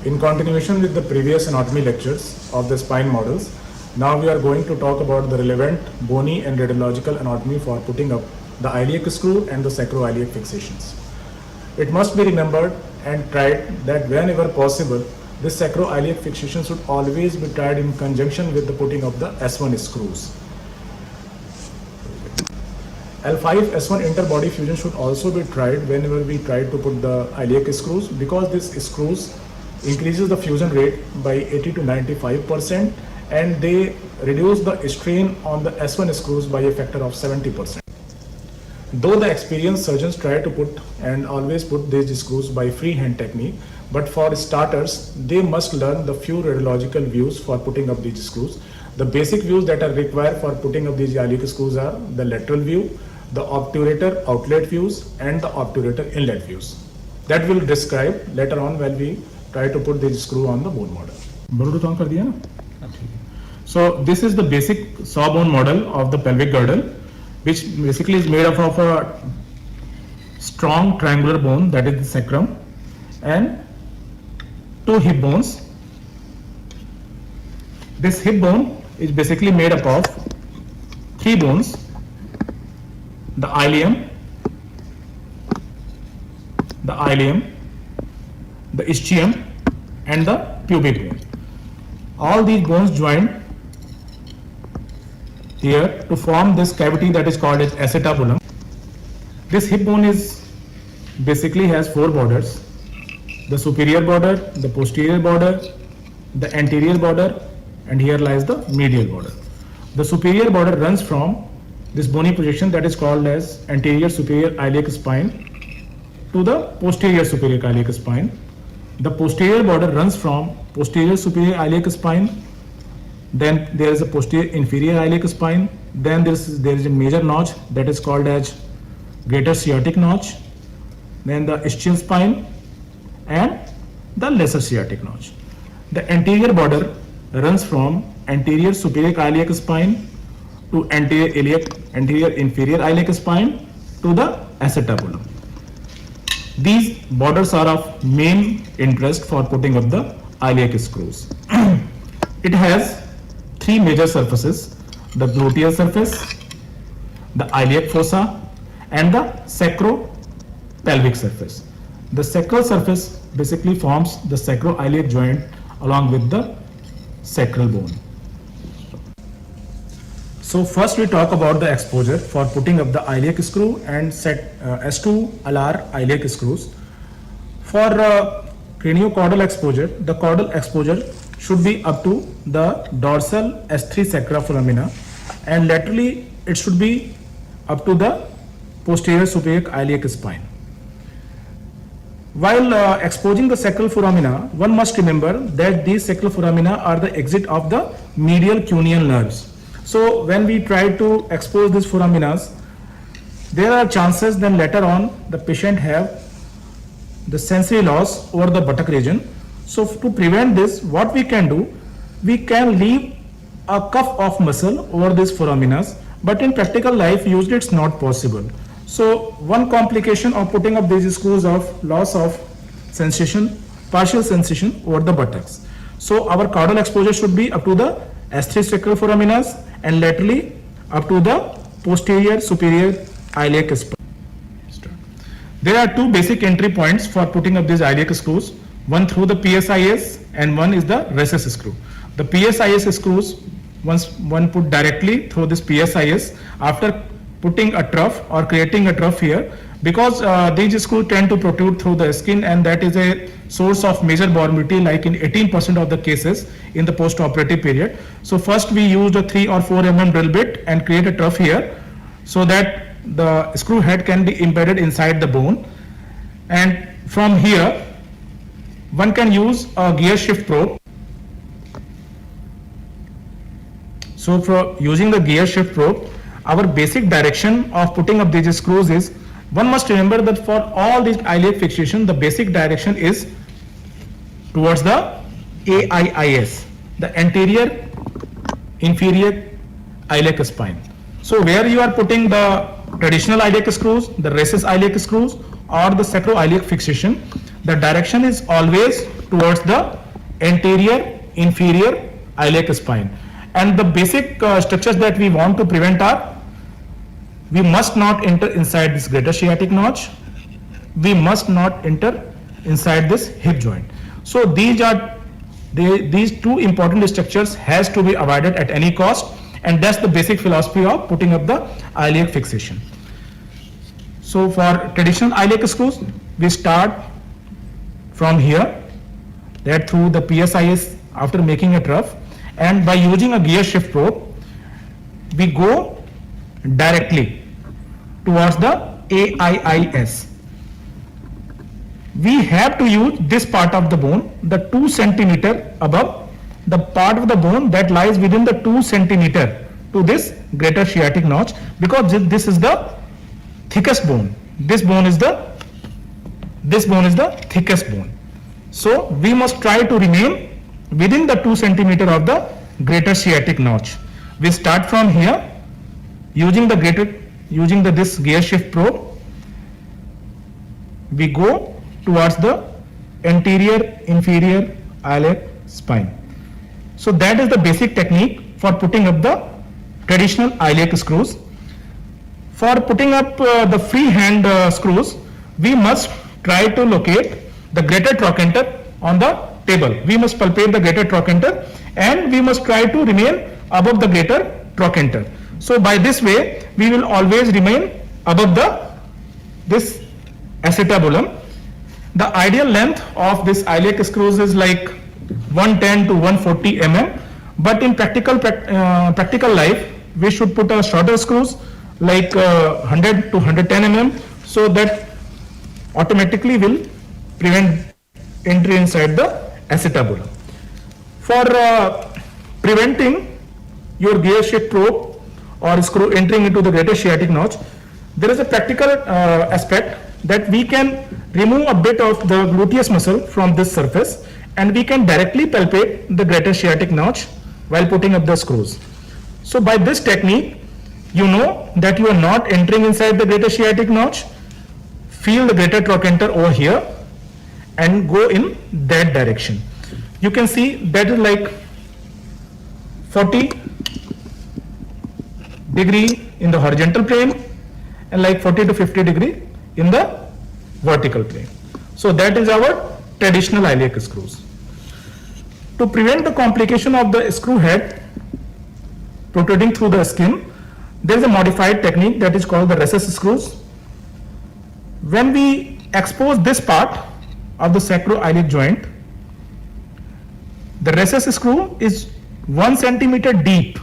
In continuation with the previous anatomy lectures of the spine models, now we are going to talk about the relevant bony and radiological anatomy for putting up the iliac screw and the sacroiliac fixations. It must be remembered and tried that whenever possible, this sacroiliac fixation should always be tried in conjunction with the putting of the S1 screws. L5 S1 interbody fusion should also be tried whenever we try to put the iliac screws, because this screws increases the fusion rate by 80 to 95%, and they reduce the strain on the S1 screws by a factor of 70%. Though the experienced surgeons try to put and always put these screws by freehand technique, but for starters, they must learn the few radiological views for putting up these screws. The basic views that are required for putting up these iliac screws are the lateral view, the obturator outlet views, and the obturator inlet views. That will describe later on when we try to put this screw on the bone model. Bluetooth on कर दिया ना? So this is the basic sawbone model of the pelvic girdle, which basically is made up of a strong triangular bone, that is the sacrum, and two hip bones. This hip bone is basically made up of three bones: the ilium, the ischium, and the pubic bone. All these bones join here to form this cavity that is called as acetabulum. This hip bone is basically has four borders: the superior border, the posterior border, the anterior border, and here lies the medial border. The superior border runs from this bony projection that is called as anterior superior iliac spine to the posterior superior iliac spine. The posterior border runs from posterior superior iliac spine, then there is a posterior inferior iliac spine, then there is a major notch that is called as greater sciatic notch, then the ischial spine, and the lesser sciatic notch. The anterior border runs from anterior superior iliac spine to anterior inferior iliac spine to the acetabulum. These borders are of main interest for putting up the iliac screws. It has three major surfaces: the gluteal surface, the iliac fossa, and the sacropelvic surface. The sacral surface basically forms the sacroiliac joint along with the sacral bone. So first we talk about the exposure for putting up the iliac screw and set S2 alar iliac screws. For craniocaudal exposure, the caudal exposure should be up to the dorsal S3 sacra foramina, and laterally it should be up to the posterior superior iliac spine. While exposing the sacral foramina, one must remember that these sacral foramina are the exit of the medial cuneal nerves. So when we try to expose these foraminas, there are chances then later on the patient have the sensory loss over the buttock region. So to prevent this, what we can do, we can leave a cuff of muscle over these foraminas, but in practical life usually it's not possible. So one complication of putting up these screws of loss of sensation, partial sensation over the buttocks. So our caudal exposure should be up to the S3 sacral foraminas and laterally up to the posterior superior iliac spine. There are two basic entry points for putting up these iliac screws, one through the PSIS and one is the recess screw. The PSIS screws, once one put directly through this PSIS, after putting a trough or creating a trough here, because these screws tend to protrude through the skin, and that is a source of major morbidity, like in 18% of the cases in the post-operative period. So first we used a 3 or 4 mm drill bit and create a trough here so that the screw head can be embedded inside the bone, and from here one can use a gear shift probe. So for using the gear shift probe, our basic direction of putting up these screws is, one must remember that for all these iliac fixation, the basic direction is towards the AIIS, the anterior inferior iliac spine. So where you are putting the traditional iliac screws, the recess iliac screws, or the sacroiliac fixation, the direction is always towards the anterior inferior iliac spine. And the basic structures that we want to prevent are: we must not enter inside this greater sciatic notch, we must not enter inside this hip joint. So these two important structures has to be avoided at any cost, and that's the basic philosophy of putting up the iliac fixation. So for traditional iliac screws, we start from here, that through the PSIS after making it rough, and by using a gear shift probe, we go directly towards the AIIS. We have to use this part of the bone, the 2 centimeter above, the part of the bone that lies within the 2 centimeter to this greater sciatic notch, because this is the thickest bone. This bone is the thickest bone. So we must try to remain within the 2 centimeter of the greater sciatic notch. We start from here using this gear shift probe. We go towards the anterior inferior iliac spine. So that is the basic technique for putting up the traditional iliac screws. For putting up the free hand screws, we must try to locate the greater trochanter on the table. We must palpate the greater trochanter, and we must try to remain above the greater trochanter. So by this way, we will always remain above this acetabulum. The ideal length of this iliac screws is like 110 to 140 mm, but in practical life, we should put a shorter screws like 100 to 110 mm, so that automatically will prevent entry inside the acetabulum. For preventing your gear shift probe or screw entering into the greater sciatic notch, there is a practical aspect that we can remove a bit of the gluteus muscle from this surface, and we can directly palpate the greater sciatic notch while putting up the screws. So by this technique, you know that you are not entering inside the greater sciatic notch. Feel the greater trochanter over here and go in that direction. You can see that is like 40 degree in the horizontal plane and like 40 to 50 degree in the vertical plane. So that is our traditional iliac screws. To prevent the complication of the screw head protruding through the skin, there is a modified technique that is called the recess screws. When we expose this part of the sacroiliac joint, the recess screw is 1 centimeter deep.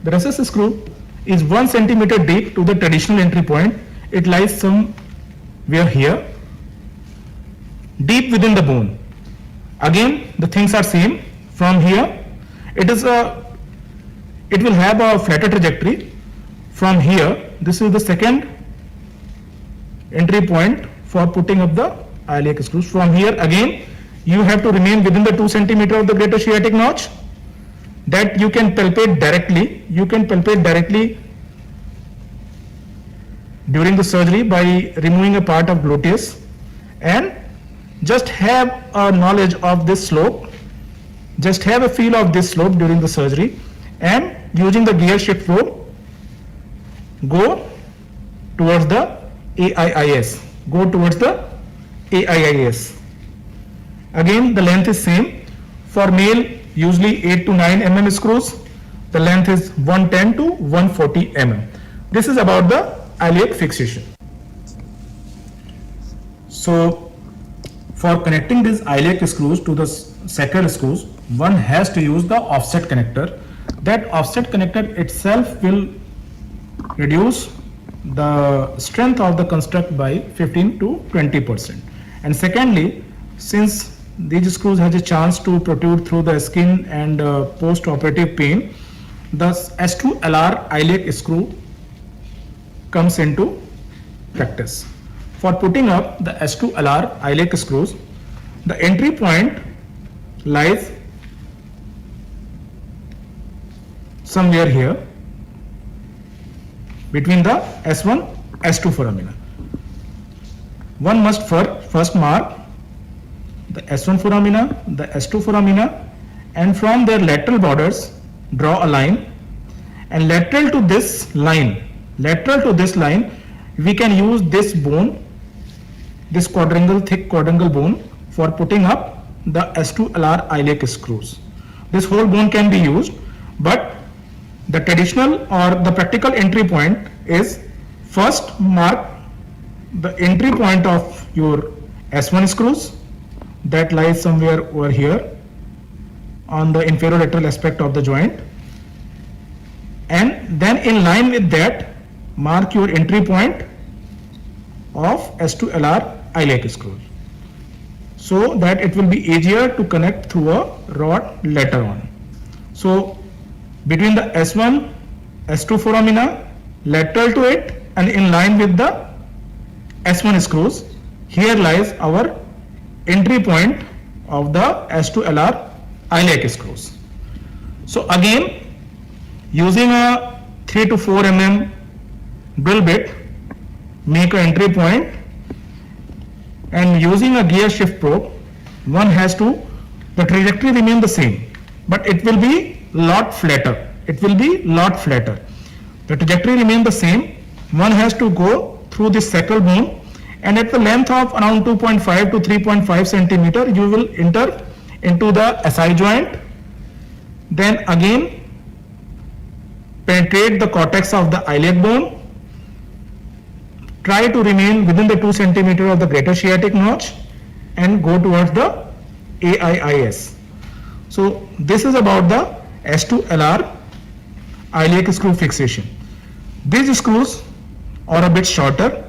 The recess screw is 1 centimeter deep to the traditional entry point. It lies somewhere here, deep within the bone. Again, the things are same. From here, it will have a flatter trajectory. From here, this is the second entry point for putting up the iliac screws. From here, again, you have to remain within the 2 centimeter of the greater sciatic notch, that you can palpate directly. You can palpate directly during the surgery by removing a part of gluteus, and just have a knowledge of this slope, just have a feel of this slope during the surgery, and using the gear shift probe, go towards the AIIS. Go towards the AIIS. Again, the length is same. For male, usually 8 to 9 mm screws. The length is 110 to 140 mm. This is about the iliac fixation. So, for connecting these iliac screws to the sacral screws, one has to use the offset connector. That offset connector itself will reduce the strength of the construct by 15 to 20%. And secondly, since these screws has a chance to protrude through the skin and post-operative pain, the S2LR iliac screw comes into practice. For putting up the S2LR iliac screws, the entry point lies somewhere here between the S1, S2 foramina. One must first mark the S1 foramina, the S2 foramina, and from their lateral borders draw a line, and lateral to this line, we can use this bone, this thick quadrangle bone, for putting up the S2LR iliac screws. This whole bone can be used, but the traditional or the practical entry point is first mark the entry point of your S1 screws that lies somewhere over here on the inferolateral aspect of the joint, and then in line with that mark your entry point of S2LR iliac screws, so that it will be easier to connect through a rod later on. So between the S1, S2 foramina, lateral to it and in line with the S1 screws, here lies our entry point of the S2LR iliac screws. So again, using a 3 to 4 mm drill bit, make an entry point, and using a gear shift probe, one has to, the trajectory remain the same, but it will be lot flatter. The trajectory remain the same. One has to go through this sacral bone, and at the length of around 2.5 to 3.5 centimeter, you will enter into the SI joint. Then again penetrate the cortex of the iliac bone. Try to remain within the 2 centimeter of the greater sciatic notch and go towards the AIIS. So this is about the S2LR iliac screw fixation. These screws are a bit shorter.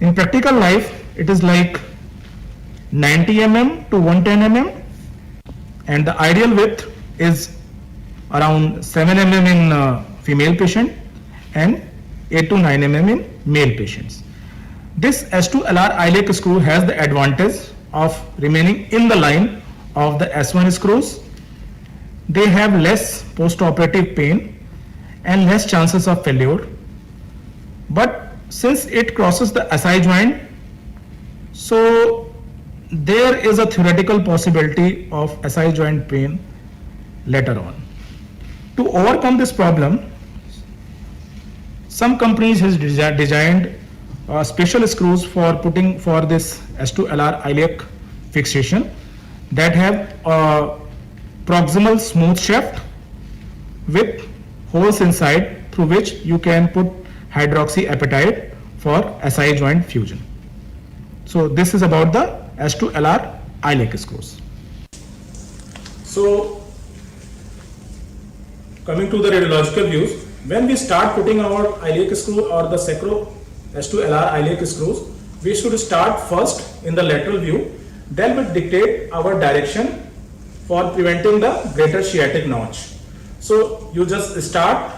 In practical life, it is like 90 mm to 110 mm, and the ideal width is around 7 mm in female patient and 8 to 9 mm in male patients. This S2LR iliac screw has the advantage of remaining in the line of the S1 screws. They have less post-operative pain and less chances of failure. But since it crosses the SI joint, so there is a theoretical possibility of SI joint pain later on. To overcome this problem, some companies has designed special screws for putting for this S2LR iliac fixation that have a proximal smooth shaft with holes inside through which you can put hydroxyapatite for SI joint fusion. So this is about the S2LR iliac screws. So coming to the radiological views, when we start putting our iliac screw or the sacro S2LR iliac screws, we should start first in the lateral view. Then we dictate our direction for preventing the greater sciatic notch. So you just start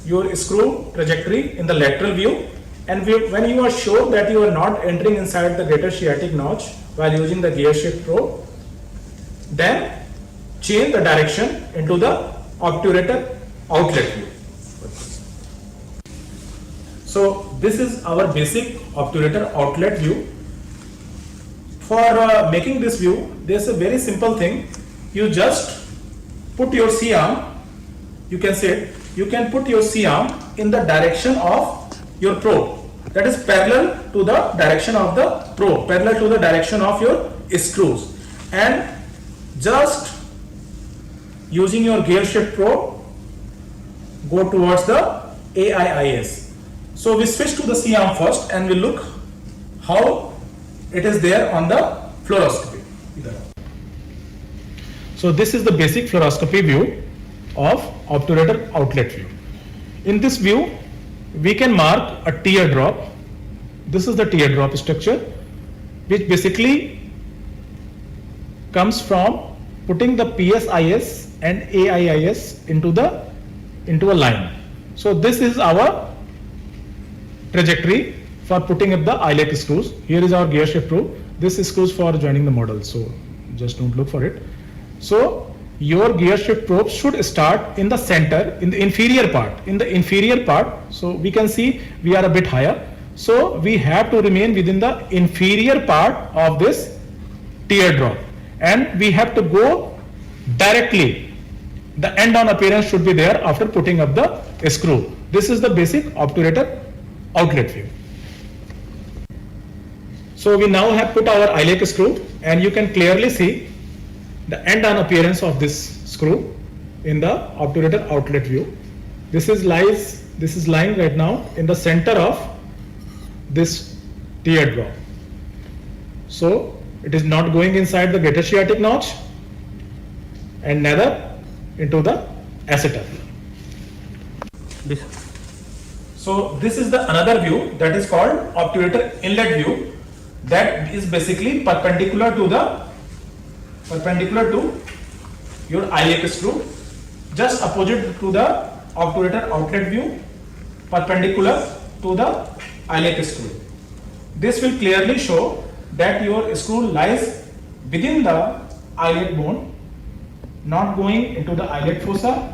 your screw trajectory in the lateral view, and when you are sure that you are not entering inside the greater sciatic notch while using the gear shift probe, then change the direction into the obturator outlet view. So this is our basic obturator outlet view. For making this view, there's a very simple thing. You just put your C-arm, you can put your C-arm in the direction of your probe, that is parallel to the direction of the probe, parallel to the direction of your screws, and just using your gear shift probe go towards the AIIS. So we switch to the C-arm first and we look how it is there on the fluoroscopy. So this is the basic fluoroscopy view of obturator outlet view. In this view, we can mark a teardrop. This is the teardrop structure, which basically comes from putting the PSIS and AIIS into a line. So this is our trajectory for putting up the iliac screws. Here is our gear shift probe. This is screws for joining the model, so just don't look for it. So your gear shift probe should start in the center, in the inferior part. So we can see we are a bit higher. So we have to remain within the inferior part of this teardrop, and we have to go directly. The end-on appearance should be there after putting up the screw. This is the basic obturator outlet view. So we now have put our iliac screw, and you can clearly see the end-on appearance of this screw in the obturator outlet view. This is lying right now in the center of this teardrop. So it is not going inside the greater sciatic notch and neither into the acetabulum. So this is the another view that is called obturator inlet view, that is basically perpendicular to your iliac screw, just opposite to the obturator outlet view, perpendicular to the iliac screw. This will clearly show that your screw lies within the iliac bone, not going into the iliac fossa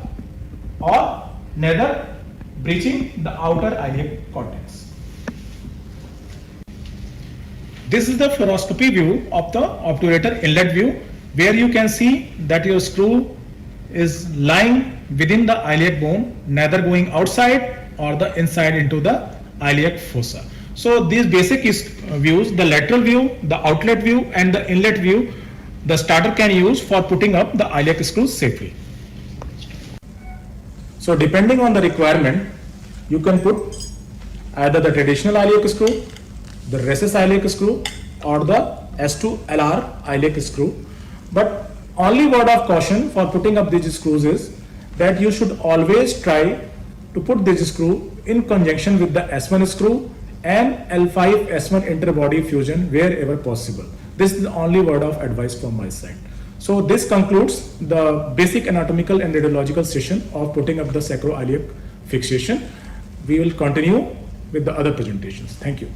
or neither breaching the outer iliac cortex. This is the fluoroscopy view of the obturator inlet view, where you can see that your screw is lying within the iliac bone, neither going outside or the inside into the iliac fossa. So these basic views, the lateral view, the outlet view and the inlet view, the starter can use for putting up the iliac screws safely. So depending on the requirement, you can put either the traditional iliac screw, the rhesus iliac screw or the S2LR iliac screw. But only word of caution for putting up these screws is that you should always try to put this screw in conjunction with the S1 screw and L5 S1 interbody fusion wherever possible. This is the only word of advice from my side. So this concludes the basic anatomical and radiological session of putting up the sacroiliac fixation. We will continue with the other presentations. Thank you.